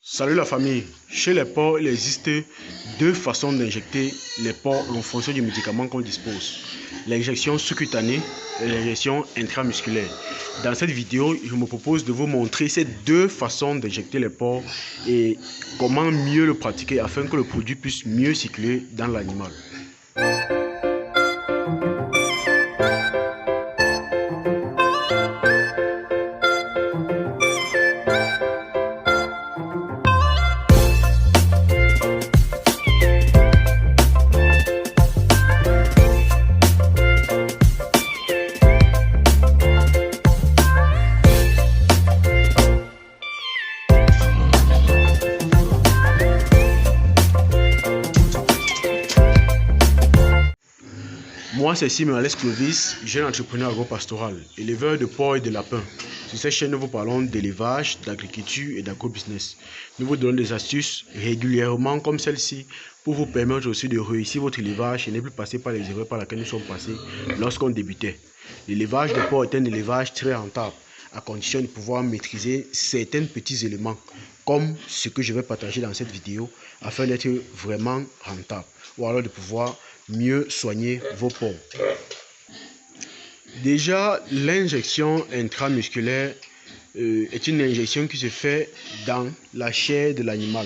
Salut la famille. Chez les porcs, il existe deux façons d'injecter les porcs en fonction du médicament qu'on dispose. L'injection sous-cutanée et l'injection intramusculaire. Dans cette vidéo, je me propose de vous montrer ces deux façons d'injecter les porcs et comment mieux le pratiquer afin que le produit puisse mieux circuler dans l'animal. Moi, c'est Simon Alex Clovis, jeune entrepreneur agro-pastoral, éleveur de porcs et de lapins. Sur cette chaîne, nous vous parlons d'élevage, d'agriculture et d'agro-business. Nous vous donnons des astuces régulièrement comme celle-ci pour vous permettre aussi de réussir votre élevage et ne plus passer par les erreurs par lesquelles nous sommes passés lorsqu'on débutait. L'élevage de porcs est un élevage très rentable, à condition de pouvoir maîtriser certains petits éléments, comme ce que je vais partager dans cette vidéo, afin d'être vraiment rentable, ou alors de pouvoir mieux soigner vos porcs. Déjà, l'injection intramusculaire est une injection qui se fait dans la chair de l'animal,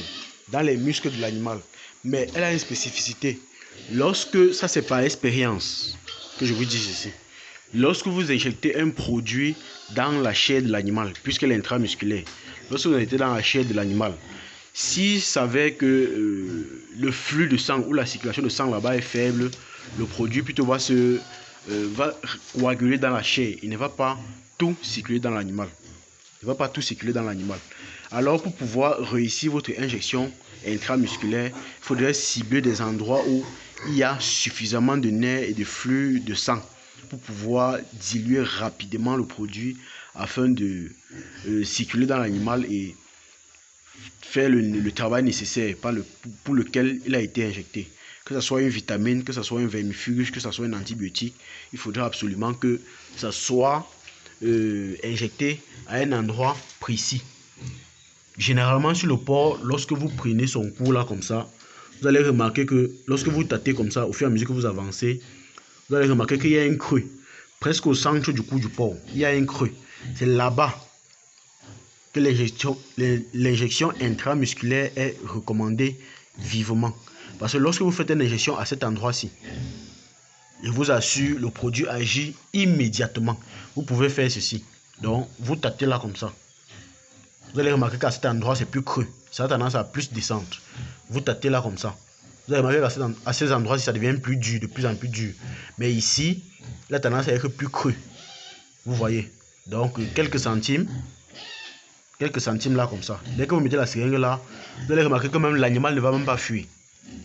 dans les muscles de l'animal. Mais elle a une spécificité. Lorsque, ça c'est par expérience que je vous dis ceci, lorsque vous injectez un produit dans la chair de l'animal, puisqu'elle est intramusculaire, lorsque vous injectez dans la chair de l'animal, s'il s'avère que le flux de sang ou la circulation de sang là-bas est faible, le produit plutôt va coaguler dans la chair. Il ne va pas tout circuler dans l'animal. Alors pour pouvoir réussir votre injection intramusculaire, il faudrait cibler des endroits où il y a suffisamment de nerfs et de flux de sang pour pouvoir diluer rapidement le produit afin de circuler dans l'animal et faire le travail nécessaire pour lequel il a été injecté. Que ce soit une vitamine, que ce soit un vermifuge, que ce soit un antibiotique, il faudra absolument que ça soit injecté à un endroit précis. Généralement sur le porc, lorsque vous prenez son cours là comme ça, vous allez remarquer que lorsque vous tâtez comme ça, au fur et à mesure que vous avancez, vous allez remarquer qu'il y a un creux. Presque au centre du cou du porc, il y a un creux. C'est là-bas que l'injection intramusculaire est recommandée vivement. Parce que lorsque vous faites une injection à cet endroit-ci, je vous assure, le produit agit immédiatement. Vous pouvez faire ceci. Donc, vous tâtez là comme ça. Vous allez remarquer qu'à cet endroit, c'est plus creux. Ça a tendance à plus descendre. Vous tâtez là comme ça. Vous allez remarquer qu'à ces endroits-ci, ça devient plus dur, de plus en plus dur. Mais ici, il a tendance à être plus creux. Vous voyez. Donc, quelques centimes là comme ça. Dès que vous mettez la seringue là, vous allez remarquer que même l'animal ne va même pas fuir.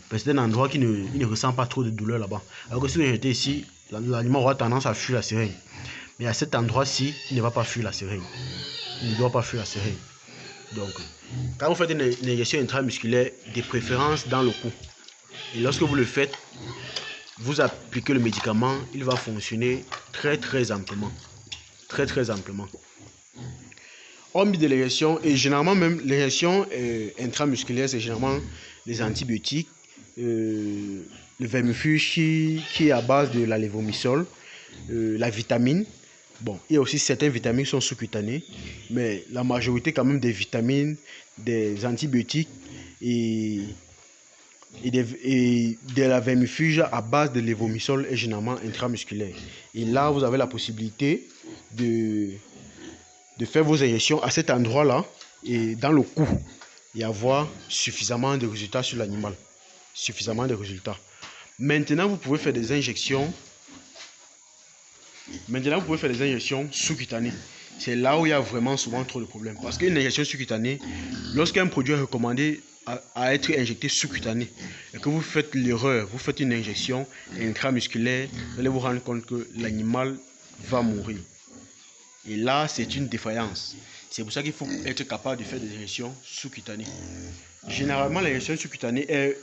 Parce que c'est un endroit qui ne ressent pas trop de douleur là-bas. Alors que si vous jetez ici, l'animal aura tendance à fuir la seringue. Mais à cet endroit-ci, il ne va pas fuir la seringue. Il ne doit pas fuir la seringue. Donc, quand vous faites une injection intramusculaire, de préférence dans le cou. Et lorsque vous le faites, vous appliquez le médicament, il va fonctionner très amplement. Très amplement. Hormis de l'injection, et généralement même l'injection intramusculaire, c'est généralement les antibiotiques, le vermifuge qui est à base de la lévomycol, la vitamine. Bon, il y a aussi certaines vitamines qui sont sous-cutanées, mais la majorité quand même des vitamines, des antibiotiques et de la vermifuge à base de lévomycol est généralement intramusculaire. Et là, vous avez la possibilité de faire vos injections à cet endroit-là et dans le cou et avoir suffisamment de résultats sur l'animal. Suffisamment de résultats. Maintenant, vous pouvez faire des injections. Sous-cutanées. C'est là où il y a vraiment souvent trop de problèmes. Parce qu'une injection sous-cutanée, lorsqu'un produit est recommandé à être injecté sous-cutané et que vous faites l'erreur, vous faites une injection intramusculaire, vous allez vous rendre compte que l'animal va mourir. Et là, c'est une défaillance. C'est pour ça qu'il faut être capable de faire des injections sous-cutanées. Généralement, l'injection sous-cutanée est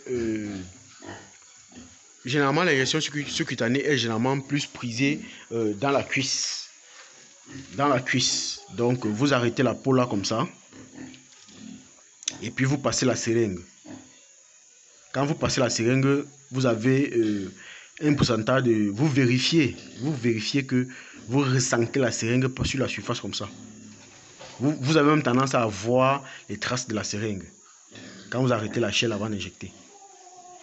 généralement, l'injection sous-cutanée est généralement plus prisée dans la cuisse. Dans la cuisse. Donc, vous arrêtez la peau là comme ça. Et puis, vous passez la seringue. Quand vous passez la seringue, vous avez un pourcentage de... Vous vérifiez que vous ressentez la seringue sur la surface comme ça. Vous avez même tendance à voir les traces de la seringue quand vous arrêtez la chaîne avant d'injecter.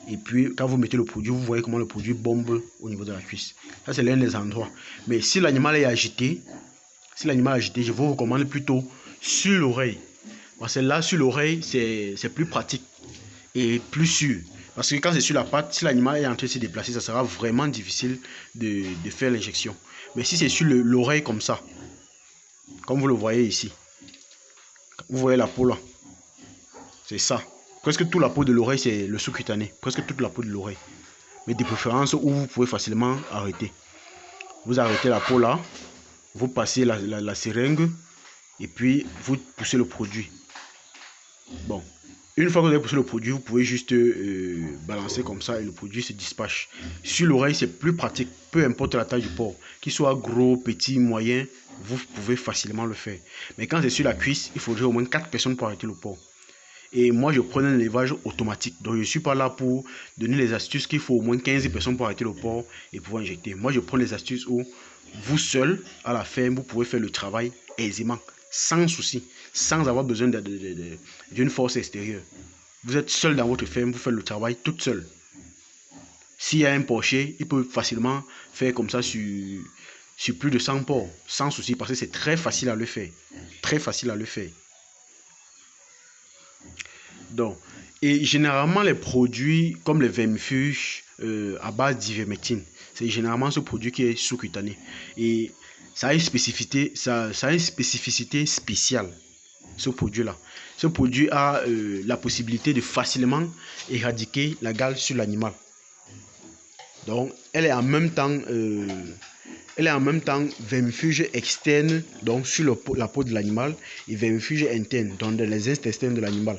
Et puis, quand vous mettez le produit, vous voyez comment le produit bombe au niveau de la cuisse. Ça, c'est l'un des endroits. Mais si l'animal est agité, je vous recommande plutôt sur l'oreille. Parce que là, sur l'oreille, c'est plus pratique et plus sûr. Parce que quand c'est sur la patte, si l'animal est en train de se déplacer, ça sera vraiment difficile de faire l'injection. Mais si c'est sur l'oreille comme ça, comme vous le voyez ici, vous voyez la peau là, c'est ça. Presque toute la peau de l'oreille, c'est le sous-cutané. Presque toute la peau de l'oreille. Mais de préférence où vous pouvez facilement arrêter. Vous arrêtez la peau là, vous passez la seringue et puis vous poussez le produit. Bon, une fois que vous avez poussé le produit, vous pouvez juste balancer comme ça et le produit se dispatche. Sur l'oreille, c'est plus pratique, peu importe la taille du porc, qu'il soit gros, petit, moyen, vous pouvez facilement le faire. Mais quand c'est sur la cuisse, il faudrait au moins 4 personnes pour arrêter le porc. Et moi, je prenais un élevage automatique. Donc, je ne suis pas là pour donner les astuces qu'il faut au moins 15 personnes pour arrêter le porc et pouvoir injecter. Moi, je prends les astuces où vous seul, à la ferme, vous pouvez faire le travail aisément, sans souci, sans avoir besoin d'une force extérieure. Vous êtes seul dans votre ferme, vous faites le travail toute seule. S'il y a un porcher, il peut facilement faire comme ça sur plus de 100 porcs, sans souci, parce que c'est très facile à le faire. Très facile à le faire. Donc, et généralement les produits comme les vermifuges à base d'ivermectine, c'est généralement ce produit qui est sous-cutané. Et ça a une spécificité, ça a une spécificité spéciale, ce produit-là. Ce produit a la possibilité de facilement éradiquer la gale sur l'animal. Donc, elle est en même temps vermifuge externe, donc sur la peau de l'animal, et vermifuge interne, donc dans les intestins de l'animal.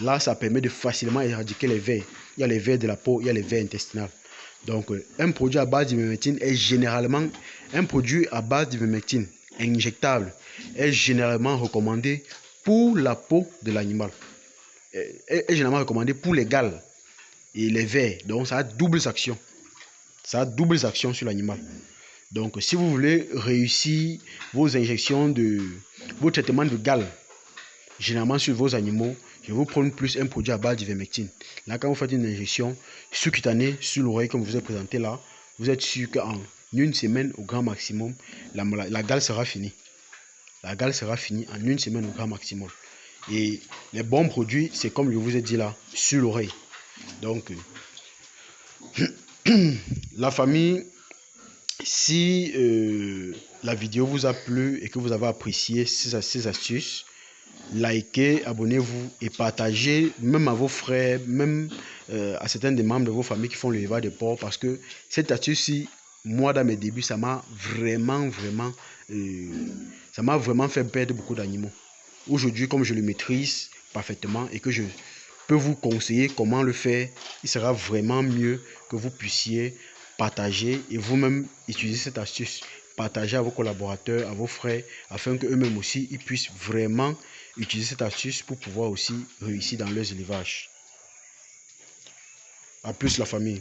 Là, ça permet de facilement éradiquer les vers. Il y a les vers de la peau, il y a les vers intestinales. Donc, un produit à base d'ivermectine est généralement, injectable est généralement recommandé pour la peau de l'animal. Est généralement recommandé pour les gales et les vers. Donc, ça a double action. Ça a double action sur l'animal. Donc, si vous voulez réussir vos injections vos traitements de gale, généralement sur vos animaux, je vais vous prendre plus un produit à base d'ivermectine. Là, quand vous faites une injection sous-cutanée sur l'oreille, comme je vous ai présenté là, vous êtes sûr qu'en une semaine au grand maximum, la gale sera finie. La gale sera finie en une semaine au grand maximum. Et les bons produits, c'est comme je vous ai dit là, sur l'oreille. Donc, la famille, si la vidéo vous a plu et que vous avez apprécié ces astuces, likez, abonnez-vous et partagez même à vos frères, même à certains des membres de vos familles qui font l'élevage de porc, parce que cette astuce-ci, moi dans mes débuts, ça m'a vraiment fait perdre beaucoup d'animaux. Aujourd'hui, comme je le maîtrise parfaitement et que je peux vous conseiller comment le faire, il sera vraiment mieux que vous puissiez partager et vous-même utiliser cette astuce. Partager à vos collaborateurs, à vos frères, afin qu'eux-mêmes aussi, ils puissent vraiment utiliser cette astuce pour pouvoir aussi réussir dans leurs élevages. À plus la famille.